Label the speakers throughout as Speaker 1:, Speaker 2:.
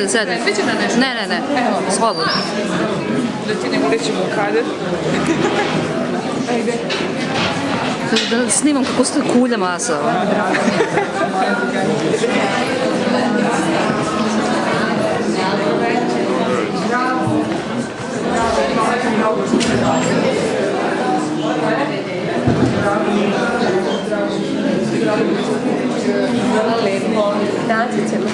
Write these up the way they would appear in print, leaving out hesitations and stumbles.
Speaker 1: da sedem?
Speaker 2: Sviđa na nešto?
Speaker 1: Ne, slobodno.
Speaker 2: Da ti ne urećemo u kader. Ajde.
Speaker 1: Da snimam kako stoji kulja masa.
Speaker 3: Lepo, naći ćemo.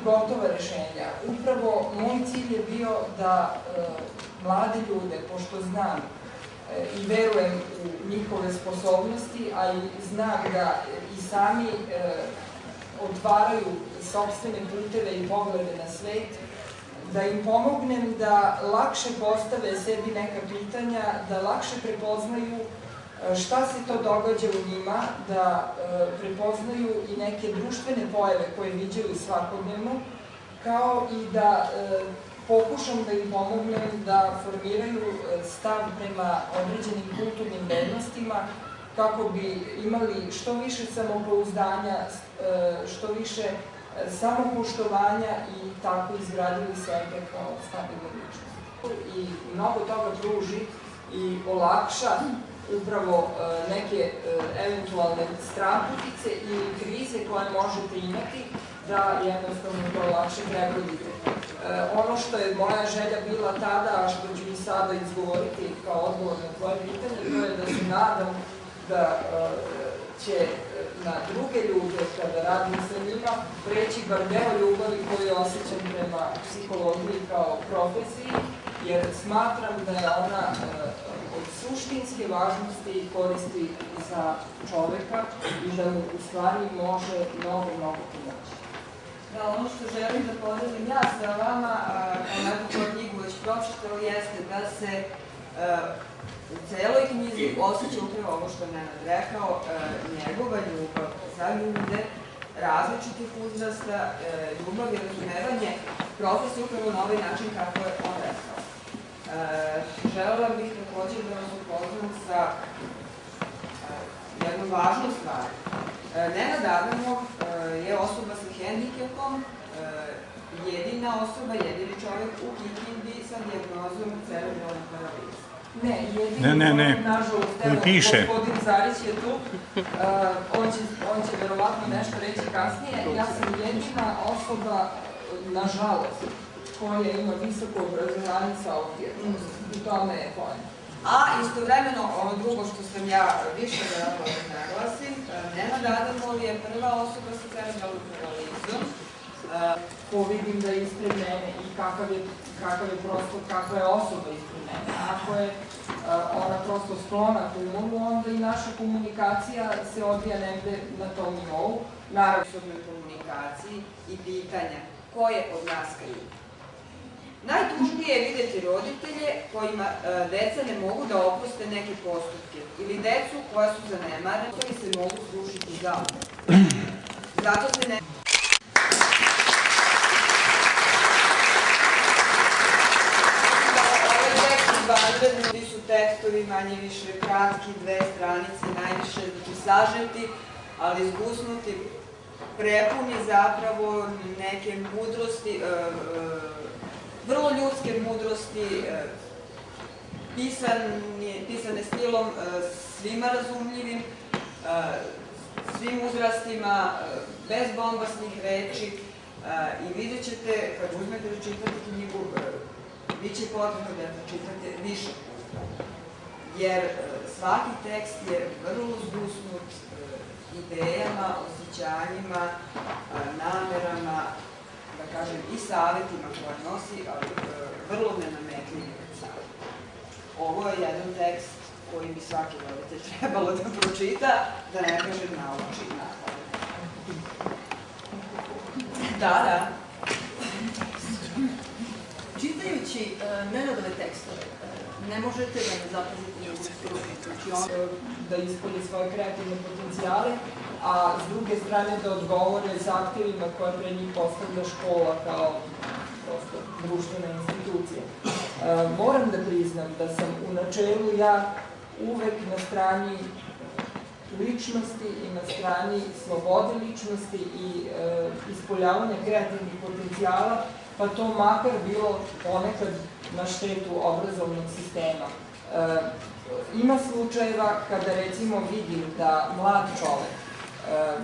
Speaker 4: Gotova rešenja. Upravo moj cilj je bio da mlade ljude, pošto znam i verujem u njihove sposobnosti, a i znam da i sami otvaraju sopstvene puteve i poglede na svet, da im pomognem da lakše postave sebi neka pitanja, da lakše prepoznaju šta se to događa u njima, da prepoznaju i neke društvene pojave koje viđaju svakodnevno, kao i da pokušam da im pomognem da formiraju stav prema određenim kulturnim vrednostima, kako bi imali što više samopouzdanja, što više samopoštovanja i tako izgradili sebe kao stabilnu ličnost. I mnogo toga pruži i olakša upravo neke eventualne stranputice ili krize koje možete imati, da jednostavno to lakše prebrodite. Ono što je moja želja bila tada, a što ću i sada izgovoriti kao odgovor na tvoje pitanje, to je da se nadam da će na druge ljude, kada radim sa njima, preći bar deo ljubavi koju osjećam prema psihologiji kao profesiji, jer smatram da je ona od suštinske važnosti i koristi za čoveka i da mu u stvari može mnogo pomoći.
Speaker 5: Da, ono što želim da podelim ja sa vama, kao neko koju knjigu već pročitala, jeste da se u celoj knjizi osjeća upravo ovo što je Nenad rekao, njegova ljubav za ljude, različitih uzrasta, ljubav i razumevanje profesije upravo na ovaj način kako je on rekao. Želela bih također da vas upoznam sa jednom važnom stvari. Nenad Adamov je osoba sa hendikepom, jedina osoba, jedini čovjek u Kikindi sa dijagnozom cerebralne paralize.
Speaker 4: Ne, jedini, nažalost, gospodin Zarić je tu, on će verovatno nešto reći kasnije. Ja sam jedina osoba, nažalost, koja ima visoko obrazovanje sa autismom. I tome je pojem.
Speaker 5: A istovremeno, ono drugo što sam ja više želela da naglasim, Nenad Adamov je prva osoba sa cerebralnom paralizom.
Speaker 4: Ko vidim da je ispred mene i kakva je osoba ispred mene. Ako je ona prosto sklona humoru, onda i naša komunikacija se odvija negde na tom nivou.
Speaker 5: naravno u komunikaciji i pitanja ko je od nas kriv. Najtužnije je videti roditelje kojima deca ne mogu da oproste neke postupke ili decu koja su zanemarena, koji se mogu srušiti zauvek. Zato se ne... Ovaj tekst izvanredni su tekstovi manje više kratki, 2 stranice, najviše sažeti, ali zgusnuti, prepuni zapravo neke mudrosti, vrlo ljudske mudrosti, pisane stilom svima razumljivim, svim uzrastima, bez bombasnih reči i vidjet ćete, kad uzmete da čitate knjigu, bit će potrebno da pročitate više puta, jer svaki tekst je vrlo zgusnut idejama, osjećanjima, namerama, da kažem, i savjetima koje nosi, ali vrlo nenametljivim savjetima. Ovo je jedan tekst koji bi svaki roditelj trebalo da pročita, da ne kažem nauči napamet. Da.
Speaker 6: Čitajući Nenadove tekstove, ne možete da ne zapazite njegovu stručnost.
Speaker 4: Da ispolje svoje kreativne potencijale, a s druge strane da odgovore zahtjevima koje pre njih postavlja škola kao prosto društvena institucija. Moram da priznam da sam u načelu ja uvek na strani ličnosti i na strani slobode ličnosti i ispoljavanja kreativnih potencijala, pa to makar bilo ponekad na štetu obrazovnog sistema. Ima slučajeva kada recimo vidim da mlad čovek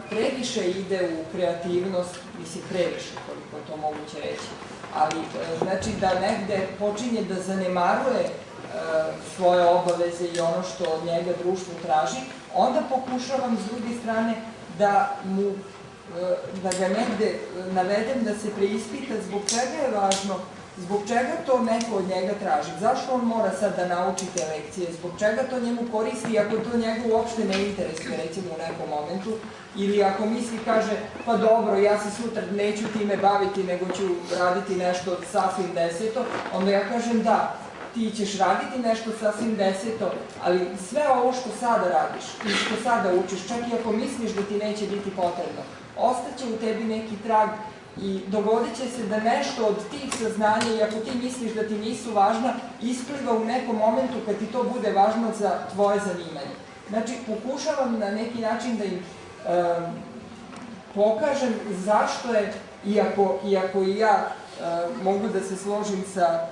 Speaker 4: previše ide u kreativnost, mislim previše, koliko je to moguće reći, ali znači da negde počinje da zanemaruje svoje obaveze i ono što od njega društvo traži, onda pokušavam s druge strane da ga negde navedem da se preispita zbog čega je važno, zbog čega to neko od njega traži, zašto on mora sad da nauči te lekcije, zbog čega to njemu koristi ako to njega uopšte ne interesuje, recimo u nekom momentu, ili ako misli, kaže, pa dobro, ja se sutra neću time baviti, nego ću raditi nešto sasvim deseto, onda ja kažem da, ti ćeš raditi nešto sasvim deseto, ali sve ovo što sada radiš i što sada učiš, čak i ako misliš da ti neće biti potrebno, ostaće u tebi neki trag i dogodit će se da nešto od tih saznanja, i ako ti misliš da ti nisu važna, ispliva u nekom momentu kad ti to bude važno za tvoje zanimanje. Znači, pokušavam na neki način da im pokažem zašto je, iako i ja mogu da se složim sa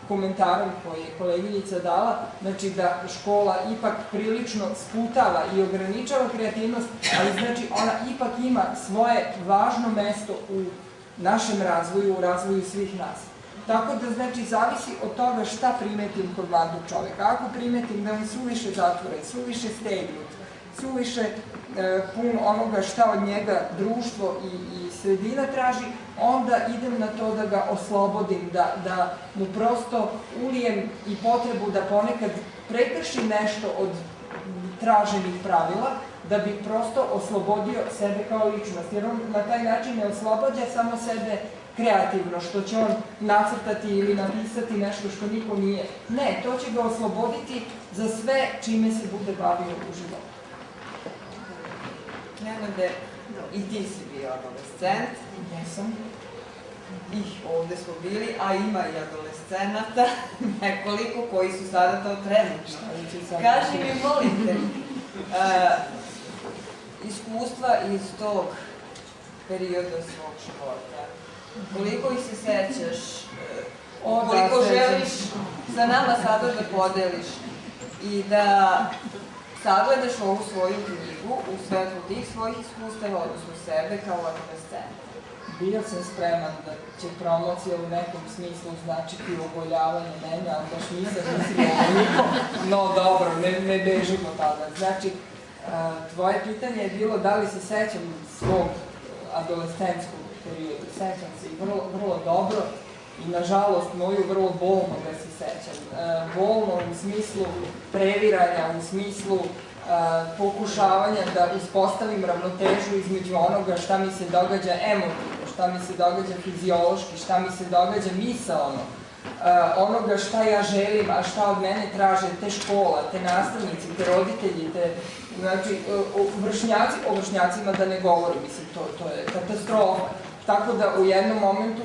Speaker 4: komentarom koji je koleginica dala, znači da škola ipak prilično sputava i ograničava kreativnost, ali znači ona ipak ima svoje važno mesto u našem razvoju, u razvoju svih nas. Tako da, znači, zavisi od toga šta primetim kod mladog čoveka. Ako primetim da on suviše zatvoren, suviše stegnut, suviše pun onoga šta od njega društvo i sredina traži, onda idem na to da ga oslobodim, da mu prosto ulijem i potrebu da ponekad prekrši nešto od traženih pravila, da bi prosto oslobodio sebe kao ličnost. Jer on na taj način ne oslobađa samo sebe kreativno, što će on nacrtati ili napisati nešto što niko nije. Ne, to će ga osloboditi za sve čime se bude bavio u životu.
Speaker 5: Nenade, i ti si bio adolescent.
Speaker 4: Jesam.
Speaker 5: I ovde smo bili, a ima i adolescenata, nekoliko koji su sada to trenutno. Kaži mi, molim te, iskustva iz tog perioda svog života, koliko ih se sećaš, koliko želiš sa nama sada da podeliš i da sagledaš ovu svoju knjigu u svetlu tih svojih iskustava, odnosno sebe kao adolescenta.
Speaker 4: Bio sam spreman da će promocija u nekom smislu značiti ogoljavanje mene, ali baš nisam mislila ovoliko. No dobro, ne bežimo tada. Znači, tvoje pitanje je bilo da li se sećam svog adolescentskog perioda. Sećam se i vrlo dobro i nažalost moju vrlo bolno da se sećam. Bolno u smislu previranja, u smislu pokušavanja da uspostavim ravnotežu između onoga šta mi se događa emotivno, šta mi se događa fiziološki, šta mi se događa misaono, onoga šta ja želim, a šta od mene traže te škola, te nastavnici, te roditelji, znači, o vršnjacima da ne govorim, mislim, to je katastrofa. Tako da u jednom momentu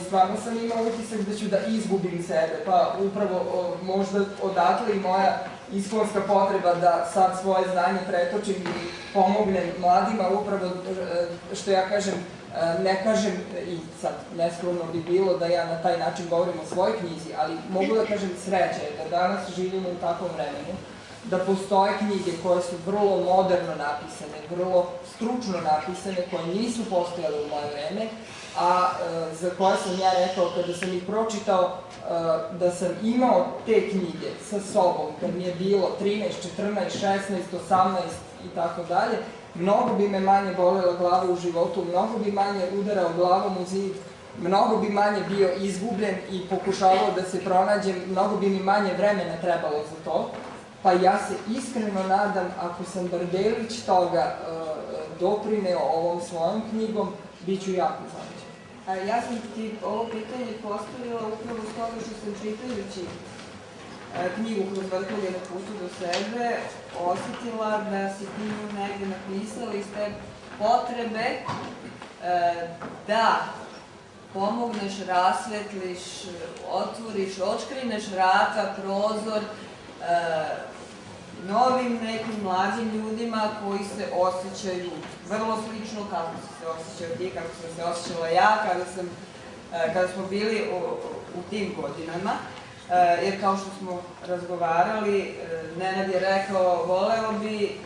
Speaker 4: stvarno sam imala utisak da ću da izgubim sebe, pa upravo možda odatle i moja iskonska potreba da sad svoje znanje pretočim i pomognem mladima, upravo što ja kažem, ne kažem, i sad neskromno bi bilo da ja na taj način govorim o svojoj knjizi, ali mogu da kažem sreća je da danas živimo u takvom vremenu, da postoje knjige koje su vrlo moderno napisane, vrlo stručno napisane, koje nisu postojale u moje vreme, a za koje sam ja rekao kada sam ih pročitao da sam imao te knjige sa sobom, kad mi je bilo 13, 14, 16, 18 i tako dalje, mnogo bi me manje bolela glava u životu, mnogo bi manje udarao glavom u zid, mnogo bi manje bio izgubljen i pokušavao da se pronađem, mnogo bi mi manje vremena trebalo za to. Pa ja se iskreno nadam, ako sam bar delić toga doprineo ovom svojom knjigom, bit ću jako zadovoljna.
Speaker 5: Ja sam ti ovo pitanje postavila upravo s toga što sam čitajući knjigu Kroz vrtlog na putu do sebe osjetila da si ti nju negde napisala iz te potrebe da pomogneš, rasvetliš, otvoriš, očkrineš vrata, prozor novim nekim mlađim ljudima koji se osjećaju vrlo slično kako si se osjećao ti, kako sam se osjećala ja kada smo bili u tim godinama. Jer kao što smo razgovarali, Nenad je rekao, voleo bi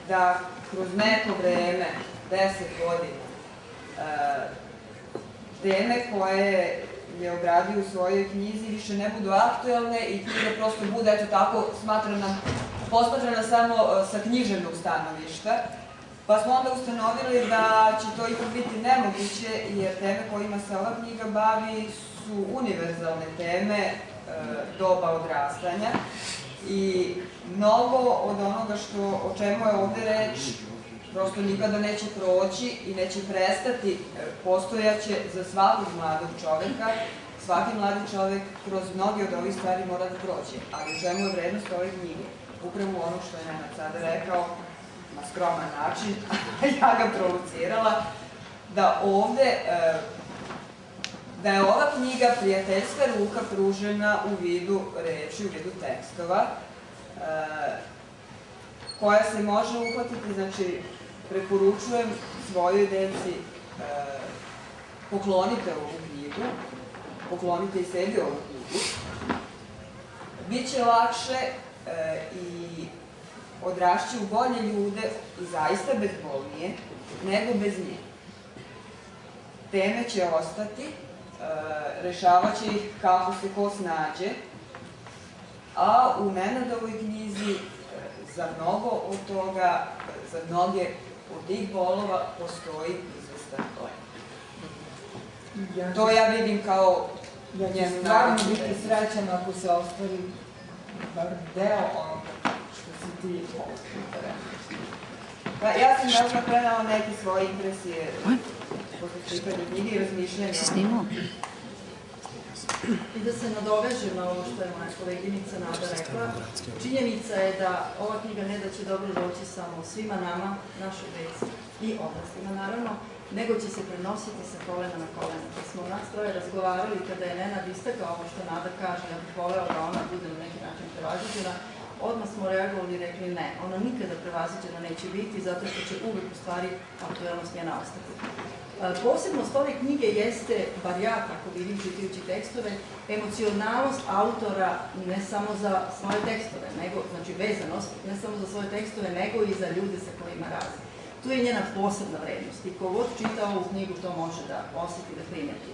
Speaker 5: da kroz neko vreme, 10 godina, teme koje je obradio u svojoj knjizi više ne budu aktuelne i knjiga prosto bude, eto tako, posmatrana samo sa književnog stanovišta. Pa smo onda ustanovili da će to ipak biti nemoguće, jer teme kojima se ova knjiga bavi su univerzalne teme doba odrastanja i mnogo od onoga o čemu je ovde reč prosto nikada neće proći i neće prestati, postojaće za svakog mladog čoveka. Svaki mladi čovek kroz mnoge od ovih stvari mora da prođe, ali u čemu je vrednost ove knjige? Upravo ono što je Nenad sada rekao, na skroman način, ja ga provocirala, da je ova knjiga prijateljska ruka pružena u vidu reči, u vidu tekstova, koja se može uhvatiti, znači, preporučujem svojoj deci, poklonite ovu knjigu, poklonite i sebi ovu knjigu, biće lakše i odrašće u bolje ljude i zaista bezbolnije, nego bez nje. Teme će ostati, rešavat će ih kako se ko snađe, a u Nenadovoj knjizi za mnogo od toga, za mnoge od tih bolova postoji izvestan lek. To ja vidim kao njenu
Speaker 4: najveću. Stvarno biti srećan ako se ostvari bar deo onoga što si ti rekla.
Speaker 5: Ja sam možda prenala neke svoje impresije posle čitanja knjige i razmišljanja.
Speaker 1: Si snimao?
Speaker 6: I da se nadovežem na ovo što je moja koleginica Nada rekla, činjenica je da ova knjiga ne da će dobro doći samo svima nama, našoj deci i odraslima naravno, nego će se prenositi sa kolena na kolena. Kad smo nas troje razgovarali, kada je Nenad istakao ovo što Nada kaže, ja bih voleo da ona bude na neki način prevaziđena, odmah smo reagovali i rekli ne, ona nikada prevaziđena neće biti, zato što će uvek u stvari aktuelnost njena ostati. Posebnost ove knjige jeste, bar ja tako vidim čitajući tekstove, emocionalnost autora ne samo za svoje tekstove, nego, znači vezanost, ne samo za svoje tekstove, nego i za ljude sa kojima radi. Tu je njena posebna vrednost i ko god čita ovu knjigu to može da osjeti, da primeti.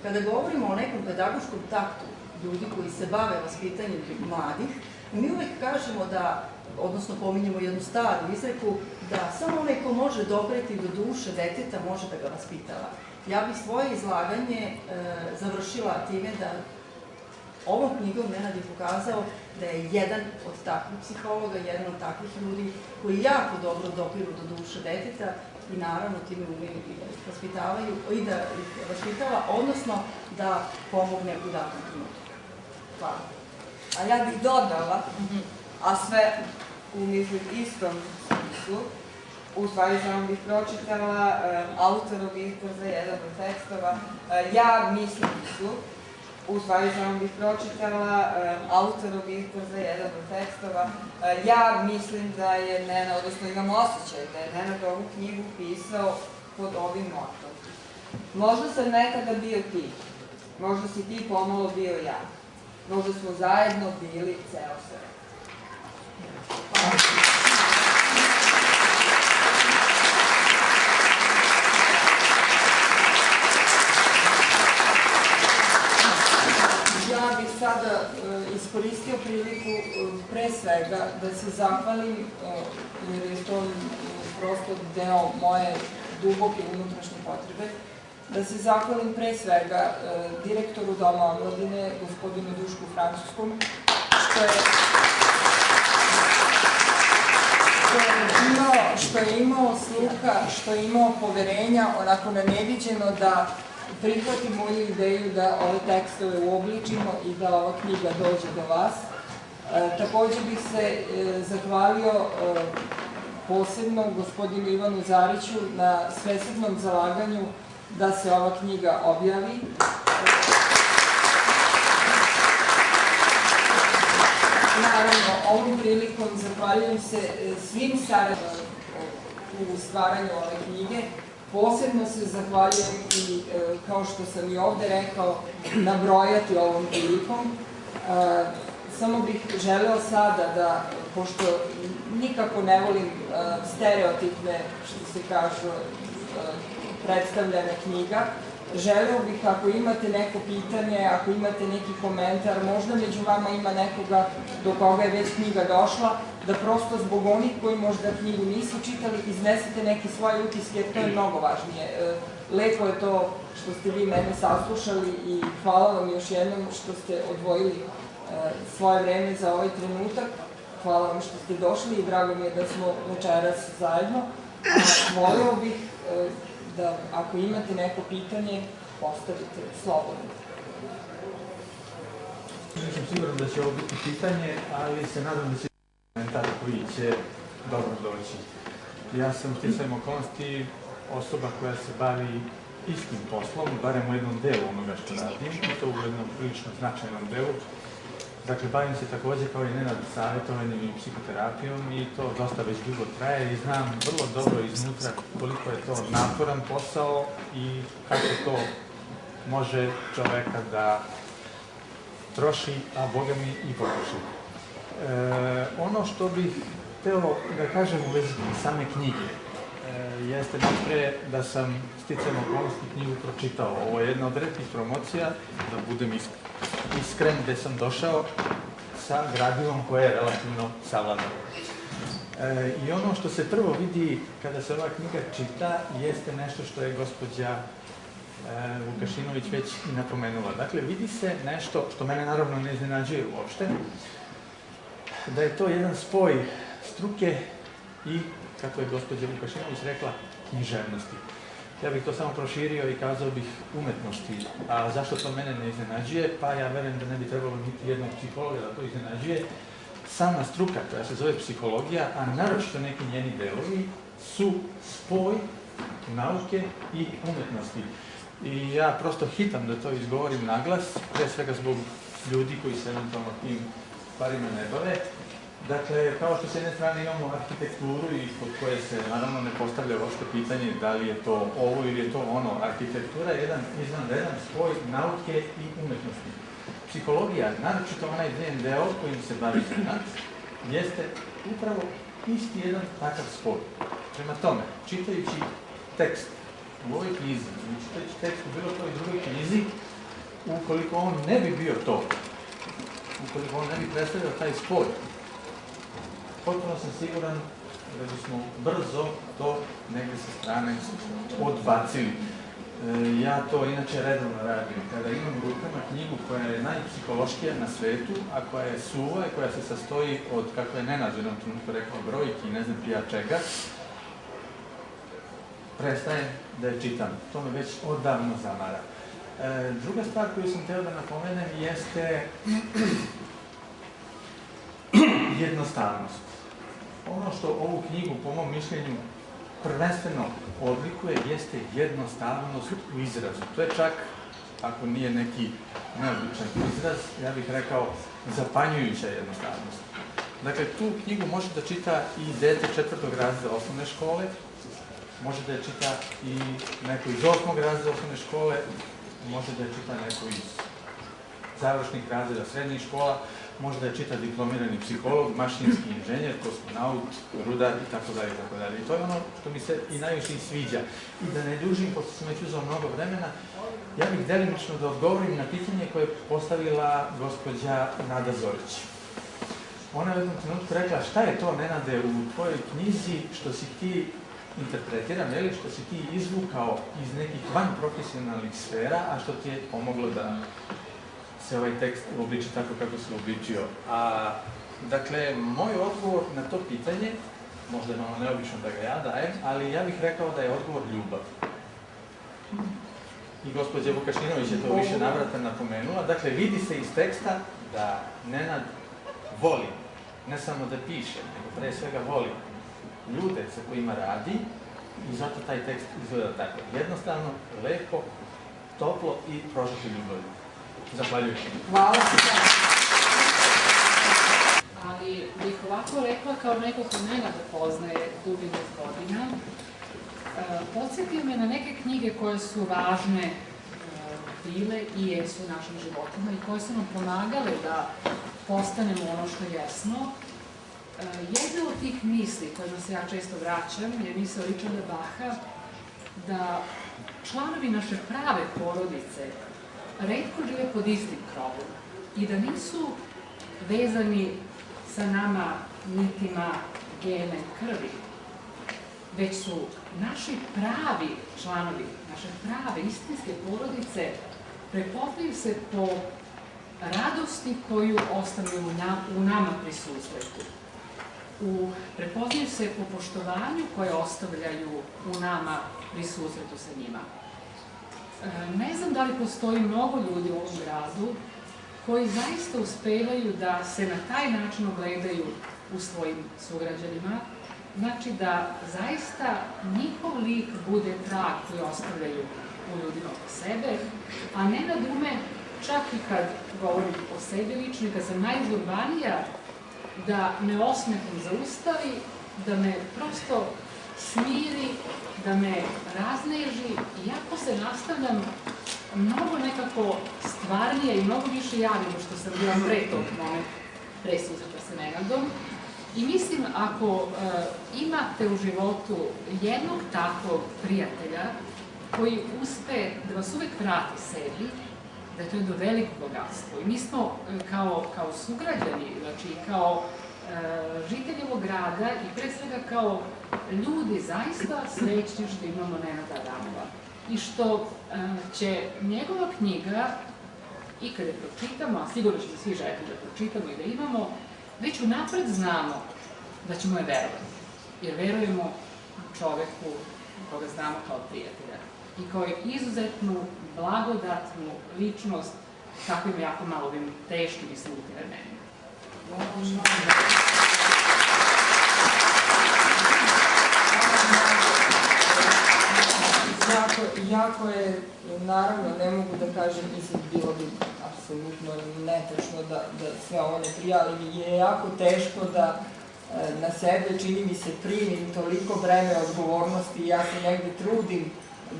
Speaker 6: Kada govorimo o nekom pedagoškom taktu ljudi koji se bave vaspitanjem mladih, mi uvek kažemo da, odnosno pominjemo jednu staru izreku, da samo onaj ko može dopreti do duše deteta može da ga vaspitava. Ja bih svoje izlaganje završila time da ovom knjigom Nenad je pokazao da je jedan od takvih psihologa, jedan od takvih ljudi koji jako dobro dopiru do duše deteta i naravno time umeju i da ih vaspitavaju i da ih vaspitava, odnosno da pomogne u datom trenutku. Hvala.
Speaker 5: A ja bih dodala, a sve u istom smislu, u stvari samo bih pročitala autorov izbor za jedan od tekstova. Ja mislim su, u stvari samo bih pročitala autorov izbor za jedan od tekstova. Ja mislim da je Nenad, odnosno imam osjećaj da je Nenad ovu knjigu pisao pod ovim motom. Možda sam nekada bio ti, možda si ti pomalo bio ja, možda smo zajedno bili ceo svet.
Speaker 4: Ja bih sada iskoristio priliku pre svega da se zahvalim, jer je to prosto deo moje duboke unutrašnje potrebe, da se zahvalim pre svega direktoru Doma omladine, gospodinu Dušku Francuskom, što je imao sluha, što je imao poverenja, onako neviđeno da prihvati moju ideju da ove tekstove uobličimo i da ova knjiga dođe do vas. Takođe bih se zahvalio posebno gospodinu Ivanu Zariću na svesrdnom zalaganju da se ova knjiga objavi. Naravno, ovom prilikom zahvaljujem se svim saradnicima u stvaranju ove knjige. Posebno se zahvaljujem i, kao što sam i ovde rekao, nabrojati ovom prilikom. Samo bih želeo sada da, pošto nikako ne volim stereotipne, što se kaže, predstavljene knjiga, želeo bih, ako imate neko pitanje, ako imate neki komentar, možda među vama ima nekoga do koga je već knjiga došla, da prosto zbog onih koji možda knjigu nisu čitali, iznesete neki svoje utiske, jer to je mnogo važnije. Lepo je to što ste vi mene saslušali i hvala vam još jednom što ste odvojili svoje vreme za ovaj trenutak. Hvala vam što ste došli i drago mi je da smo večeras zajedno. Voleo bih da ako imate neko pitanje, postavite slobodno.
Speaker 7: Nisam siguran da će ovo biti pitanje, ali se nadam da će komentar koji će dobro doći. Ja sam sticajem okolnosti osoba koja se bavi istim poslom, barem u jednom delu onoga što radim, i to u jednom prilično značajnom delu. Dakle, bavim se takođe kao i Nenad savjetovanjem i psihoterapijom i to dosta već dugo traje i znam vrlo dobro iznutra koliko je to naporan posao i kako to može čoveka da troši, a Boga mi i potroši. Ono što bih hteo da kažem u vezi same knjige jeste najpre da sam sticajem okolnosti knjigu pročitao. Ovo je jedna od retkih promocija, da budem iskren, gde sam došao sa gradivom koje je relativno savladano. I ono što se prvo vidi kada se ova knjiga čita jeste nešto što je gospođa Vukašinović već i napomenula. Dakle, vidi se nešto što mene naravno ne iznenađuje uopšte, da je to jedan spoj struke i, kako je gospođa Vukašinović rekla, književnosti. Ja bih to samo proširio i kazao bih umetnosti. A zašto to mene ne iznenađuje? Pa ja verujem da ne bi trebalo biti jednog psihologa da to iznenađuje. Sama struka koja se zove psihologija, a naročito neki njeni delovi, su spoj nauke i umetnosti. I ja prosto hitam da to izgovorim naglas, pre svega zbog ljudi koji se eventualno tim stvarima ne bave. Dakle, kao što s jedne strane imamo arhitekturu i kod koje se naravno ne postavlja uopšte pitanje da li je to ovo ili je to ono. Arhitektura je jedan izvanredan spoj nauke i umetnosti. Psihologija, naročito onaj njen deo kojim se bavi Nenad, jeste upravo isti jedan takav spoj. Prema tome, čitajući tekst u ovoj knjizi, čitajući tekst u bilo toj drugoj knjizi, ukoliko on ne bi bio to, ukoliko on ne bi predstavljao taj spoj, potpuno sam siguran da bismo brzo to negde sa strane odbacili. Ja to inače redovno radim. Kada imam u rukama knjigu koja je najpsihološkija na svetu, a koja je suva i koja se sastoji od, kako je Nenad u jednom trenutku rekao, brojki i ne znam ja čega, prestajem da je čitam. To me već odavno zamara. Druga stvar koju sam htio da napomenem jeste jednostavnost. Ono što ovu knjigu, po mom mišljenju, prvenstveno odlikuje jeste jednostavnost u izrazu. To je čak, ako nije neki neobičan izraz, ja bih rekao zapanjujuća jednostavnost. Dakle, tu knjigu može da čita i dete 4. razreda osnovne škole, može da je čita i neko iz 8. razreda osnovne škole, može da je čita neko iz završnih razreda srednjih škola, može da je čita diplomirani psiholog, mašinski inženjer, kosmonaut, rudar itd. I to je ono što mi se i najviše sviđa. I da ne dužim, pošto sam već uzao mnogo vremena, ja bih delimično da odgovorim na pitanje koje je postavila gospođa Nada Zorić. Ona je u jednom trenutku rekla šta je to, Nenade, u tvojoj knjizi što si ti interpretiram, ili što si ti izvukao iz nekih vanprofesionalnih sfera, a što ti je pomoglo da se ovaj tekst uobliči tako kako se uobličio. Dakle, moj odgovor na to pitanje, možda je malo neobično da ga ja dajem, ali ja bih rekao da je odgovor ljubav. I gospođa Vukašinović je to više navrata napomenula. Dakle, vidi se iz teksta da Nenad voli, ne samo da piše, nego pre svega voli ljude sa kojima radi i zato taj tekst izgleda tako. Jednostavno, lepo, toplo i prožeti ljubavlju. Zahvaljujem.
Speaker 4: Hvala.
Speaker 1: Ali bih ovako rekla kao neko ko Nenada poznaje dugi niz godina, podsjetio me na neke knjige koje su važne bile i jesu u našim životima i koje su nam pomagale da postanemo ono što jesmo. Jedna od tih misli kojima se ja često vraćam je misao Richarda Bacha da članovi naše prave porodice retko žive pod istim krovom i da nisu vezani sa nama nitima gene krvi, već su naši pravi članovi, naše prave istinske porodice prepoznaju se po radosti koju ostavljaju u nama pri susretu. Prepoznaju se po poštovanju koje ostavljaju u nama pri susretu sa njima. Ne znam da li postoji mnogo ljudi u ovom gradu koji zaista uspevaju da se na taj način ogledaju u svojim sugrađanima, znači da zaista njihov lik bude trag koji ostavljaju u ljudima oko sebe, a ne nadume, čak i kad govorim o sebi lično, kad sam najzurbanija, da me osmehom zaustavi, da me prosto smiri, da me razneži, iako se nastavljam mnogo nekako stvarnije i mnogo više ja nego što sam bila pre tog momenta, pre susreta sa Nenadom. I mislim, ako imate u životu jednog takvog prijatelja koji uspe da vas uvek vrati sebi, da je to jedno veliko bogatstvo. I mi smo kao sugrađani, znači kao žitelji ovog grada i pre svega kao ljudi zaista srećni što imamo Nenada Adamova. I što će njegova knjiga, i kada je pročitamo, a sigurno ćemo svi želiti da pročitamo i da imamo, već unapred znamo da ćemo je verovati. Jer verujemo čoveku koga znamo kao prijatelja i kao je izuzetnu, blagodatnu ličnost, kakvim jako malo ovim teškim i smutnim vremenima.
Speaker 4: Jako je, naravno, ne mogu da kažem, mislim, bilo bi apsolutno netačno da sve ovo ne prija, ali mi je jako teško da na sebe, čini mi se, primim toliko breme odgovornosti i ja se negde trudim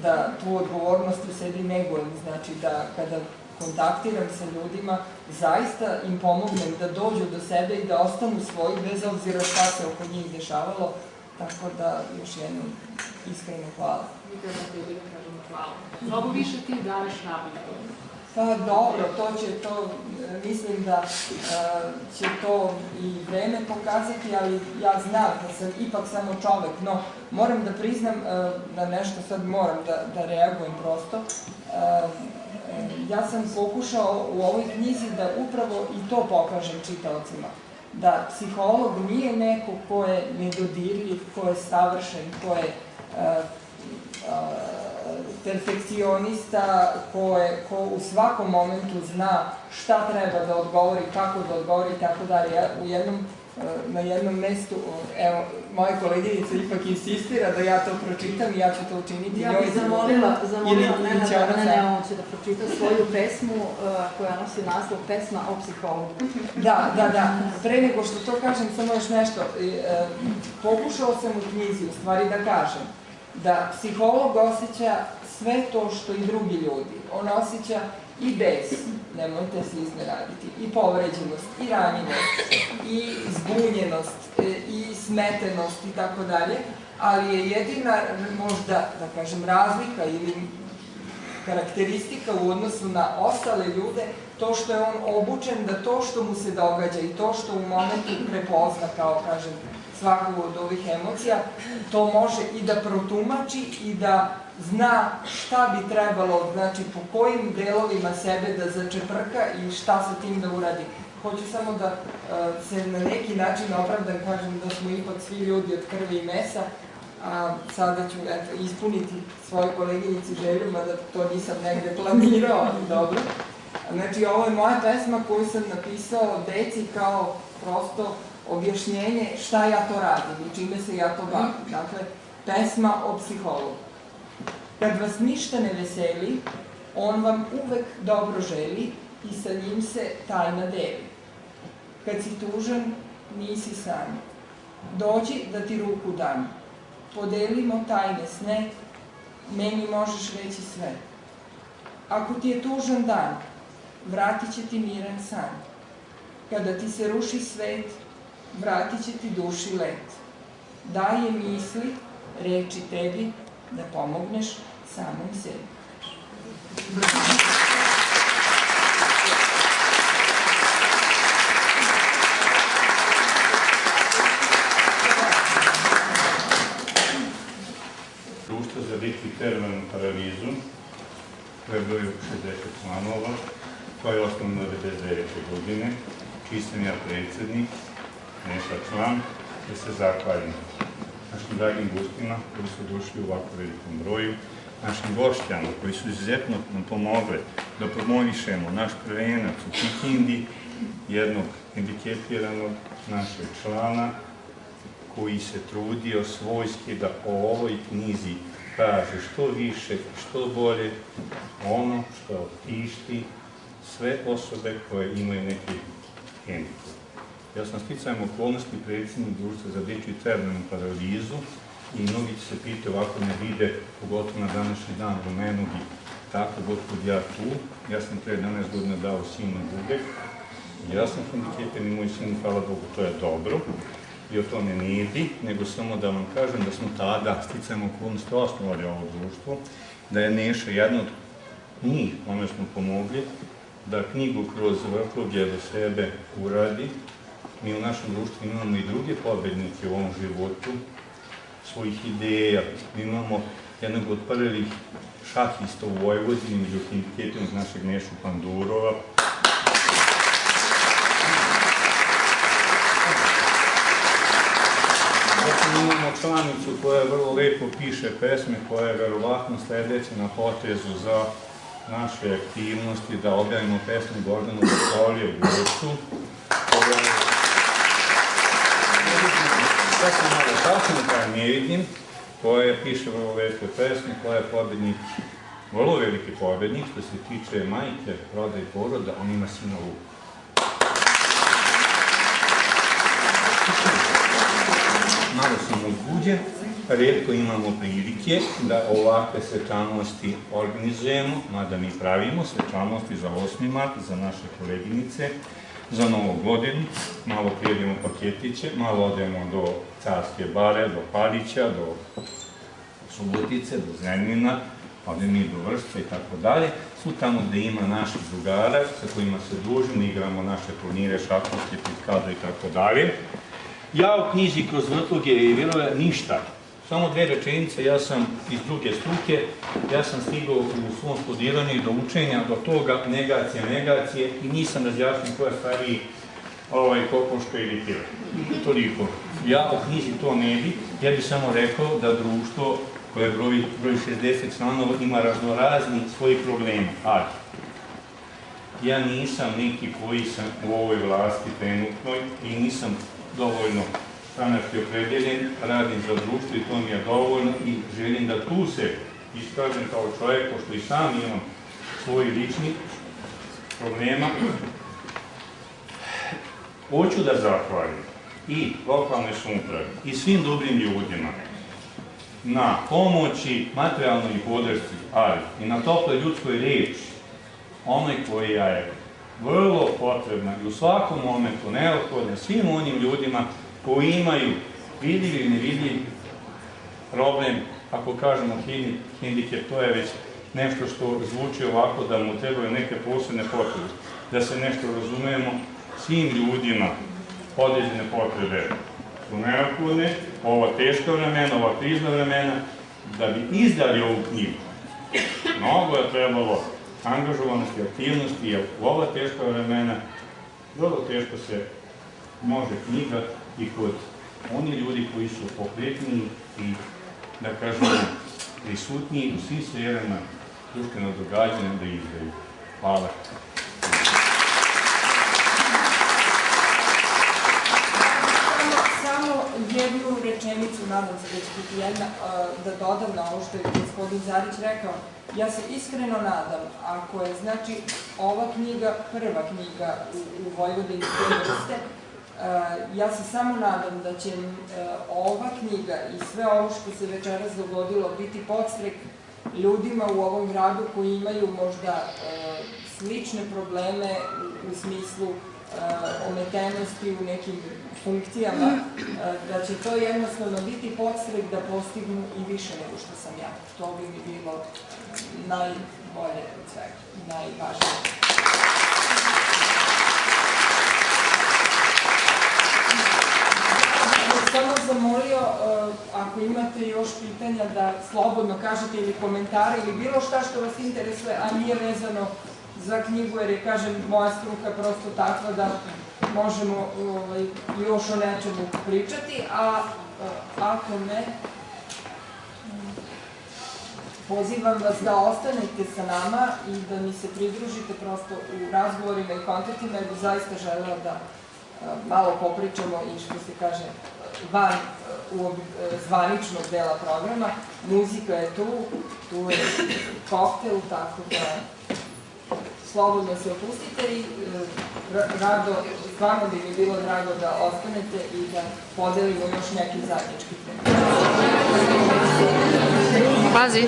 Speaker 4: da tu odgovornost u sebi negujem, znači da kada kontaktiram sa ljudima, zaista im pomognem da dođu do sebe i da ostanu svoji, bez obzira šta se oko njih dešavalo, tako da još jednom iskreno hvala.
Speaker 1: Mi treba da tebi da kažemo hvala. Mnogo više ti daješ napad.
Speaker 4: Pa dobro, mislim da će to i vreme pokazati, ali ja znam da sam ipak samo čovek, no moram da priznam da nešto sad moram da reagujem prosto. Ja sam pokušao u ovoj knjizi da upravo i to pokažem čitaocima, da psiholog nije neko ko je nedodirljiv, ko je savršen, ko je perfekcionista, ko u svakom momentu zna šta treba da odgovori, kako da odgovori i tako dalje. Ja na jednom mestu, evo, moja koleginica ipak insistira da ja to pročitam i ja ću to učiniti.
Speaker 6: Ja bih zamolila Nenada, on će da pročita svoju pesmu koja nosi naslov Pesma o psihologu.
Speaker 4: Da. Pre nego što to kažem, samo još nešto. Pokušao sam u knjizi, u stvari da kažem, da psiholog osjeća sve to što i drugi ljudi. On osjeća i bes, nemojte se izneraditi, i povređenost, i ranjivost, i zbunjenost, i smetenost i tako dalje, ali je jedina možda, da kažem, razlika ili karakteristika u odnosu na ostale ljude to što je on obučen da to što mu se događa i to što u momentu prepozna kao, kažem, svaku od ovih emocija, to može i da protumači i da zna šta bi trebalo, znači po kojim delovima sebe da začeprka i šta sa tim da uradi. Hoću samo da se na neki način opravdam, kažem da smo ipak svi ljudi od krvi i mesa, a sada ću ispuniti svoje koleginici želju, mada to nisam negde planirao, ali dobro. Znači, ovo je moja pesma koju sam napisao deci kao prosto objašnjenje šta ja to radim i čime se ja to bavim. Dakle, pesma o psihologu. Kad vas ništa ne veseli, on vam uvek dobro želi i sa njim se tajna deli. Kad si tužan, nisi sam. Dođi da ti ruku dam. Podelimo tajne sne, meni možeš reći sve. Ako ti je tužan dan, vratit će ti miran san. Kada ti se ruši svet, vratit će ti duši let. Daje misli, reči tebi, da pomogneš samom sebi.
Speaker 8: Društvo za dikvitermanu paralizu, koje broju 60 članova, koja je osnovno 99. godine, čiji sam ja predsednik, Neša član, da se zahvalim našim dragim gostima koji su došli u ovako velikom broju, našim gošćama koji su izuzetno nam pomogli da promovišemo naš prvenac u Kikindi, jednog hendikepiranog našeg člana koji se trudio svojski da o ovoj knjizi kaže što više, što bolje, ono što tišti sve osobe koje imaju neki hendikep. Ja sam sticajem okolnosti predsjednik Društva za dečju i cerebralnu paralizu i mnogi će se pitati ovako me vide, pogotovo na današnji dan rumenu i tako, gospod ja tu. Ja sam pre 11 godina dao sinu bubek. Ja sam hendikepen i moj sin, hvala Bogu, to je dobro. I o tome ne idi, nego samo da vam kažem da smo tada, sticajem okolnosti, osnovali ovo društvo, da je Neša jedna od njih, kome smo pomogli, da knjigu kroz vrtlogje do sebe uradi. Mi u našem društvu imamo i druge pobednike u ovom životu, svojih ideja. Mi imamo jednog od prvih šahista u Vojvodini, među hendikepenog našeg Nešu Pandurova. Zatim imamo članicu koja vrlo lepo piše pesme, koja je verovatno sledeća na potezu za naše aktivnosti, da objavimo pesmu Gordanu Bakolije u Gocu. Sad sam malo tačno, koja ne vidim, koja piše vrlo lepe pesme, koja je pobednik, vrlo veliki pobednik, što se tiče majke, roda i poroda, on ima sina Luka. Malo sam uzbuđen, retko imamo prilike da ovakve svečanosti organizujemo, mada mi pravimo svečanosti za 8. mart, za naše koleginice, za Novu godinu, malo prijedimo paketiće, malo odemo do Carske bare, do Palića, do Subotice, do Zrenjanina, ovdje mi do Vršca i tako dalje, su tamo gdje ima naših drugara sa kojima se družimo, igramo naše turnire, šahovske, piskade i tako dalje. Ja u knjizi kroz vrtloge i virove ništa. Samo 2 rečenice, ja sam iz druge struke, ja sam stigao u svom studiranju i do učenja, do toga negacije i nisam razjašnjen koja stariji kokoška ili pile. Toliko. Ja u knjizi to ne bi, ja bih samo rekao da društvo koje broji 60 članova ima raznorazni svojih problema, ali ja nisam neki koji sam u ovoj vlasti trenutnoj i nisam dovoljno stranački opredjeljen, radim za društvo i to mi je dovoljno i želim da tu se iskažem kao čovjek, pošto i sam imam svoj lični problema. Hoću da zahvalim i lokalne samouprave i svim dobrim ljudima na pomoći, materijalnoj podršci, ali i na toploj ljudskoj riječi, onoj koja je vrlo potrebna i u svakom momentu neophodna svim onim ljudima koji imaju vidljiv ili nevidljiv problem, ako kažemo hendikep, to je već nešto što zvuči ovako da mu trebaju neke posebne potrebe. Da se nešto razumemo, svim ljudima određene potrebe su neophodne, ova teška vremena, ova krizna vremena, da bi izdali ovu knjigu. Mnogo je trebalo angažovanosti, aktivnosti, jer u ova teška vremena vrlo teško se može knjiga i kod oni ljudi koji su pokretniji i, da kažemo, prisutniji u svim sferama društvenog događanja da izdaju. Hvala.
Speaker 4: Samo jednu rečenicu, nadam se da će biti jedna, da dodam na ovo što je gospodin Zarić rekao. Ja se iskreno nadam, ako je, znači, ova knjiga prva knjiga u Vojvodini te vrste, ja se samo nadam da će ova knjiga i sve ovo što se večeras dogodilo biti podstrek ljudima u ovom gradu koji imaju možda slične probleme u smislu ometenosti u nekim funkcijama, da će to jednostavno biti podstrek da postignu i više nego što sam ja. To bi mi bilo najbolje od svega, najvažnije. Samo zamolio, ako imate još pitanja, da slobodno kažete ili komentare ili bilo šta što vas interesuje, a nije vezano za knjigu, jer je, kažem, moja struka prosto takva da možemo još o nečemu pričati, a ako ne, pozivam vas da ostanete sa nama i da mi se pridružite prosto u razgovorima i kontaktima, jer bi zaista želela da malo popričamo i, što se kaže, van zvaničnog dela programa. Muzika je tu je koktel, tako da slobodno se opustite i rado, stvarno bi mi bilo drago da ostanete i da podelimo još neki zajednički tema.
Speaker 2: Pazi!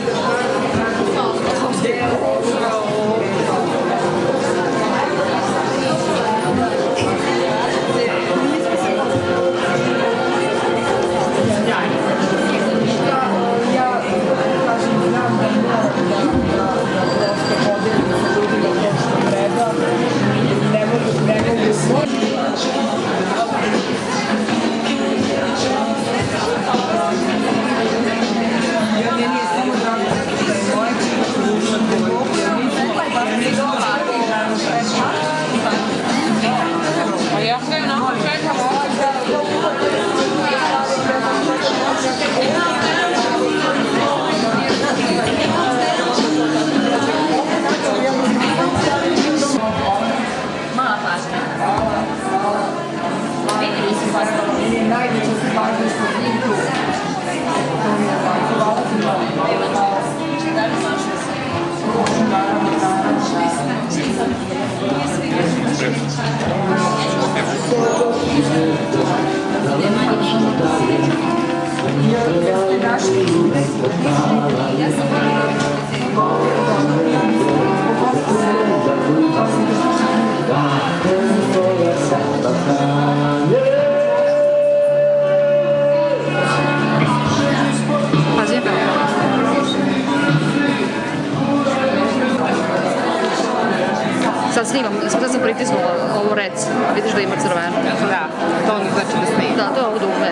Speaker 4: Meni je samo drago da je moje
Speaker 9: Sad snimam, sad sam pritisnula ovo rec, vidiš da ima crveno.
Speaker 2: Da, to ono znači da snimam.
Speaker 9: Da, to je ovo dugme.